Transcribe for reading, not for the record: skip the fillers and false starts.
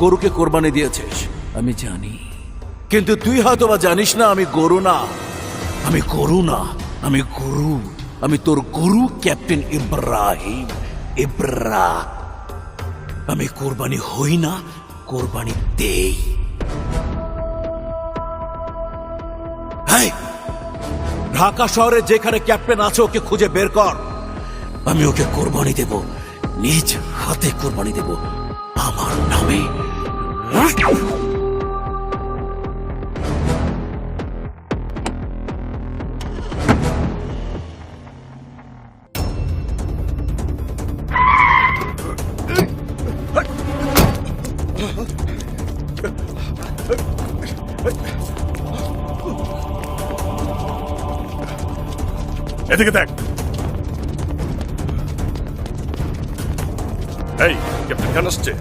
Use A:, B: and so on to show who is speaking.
A: গরুকে কোরবানি দিয়েছিস, আমি জানি। কিন্তু তুই হয়তো বা জানিস না আমি গরু না, আমি গরু না, আমি গুরু। আমি তোর গুরু ক্যাপ্টেন ইব্রাহিম। আমি কোরবানি হই না, কোরবানি দেই। হেই, ঢাকা শহরে যেখানে ক্যাপ্টেন আছে ওকে খুঁজে বের কর। আমি ওকে কোরবানি দেব, নিজ হাতে কোরবানি দেব, আমার নামে।
B: এদিকে দেখ। এই ক্যাপ্টেন খান আসছে।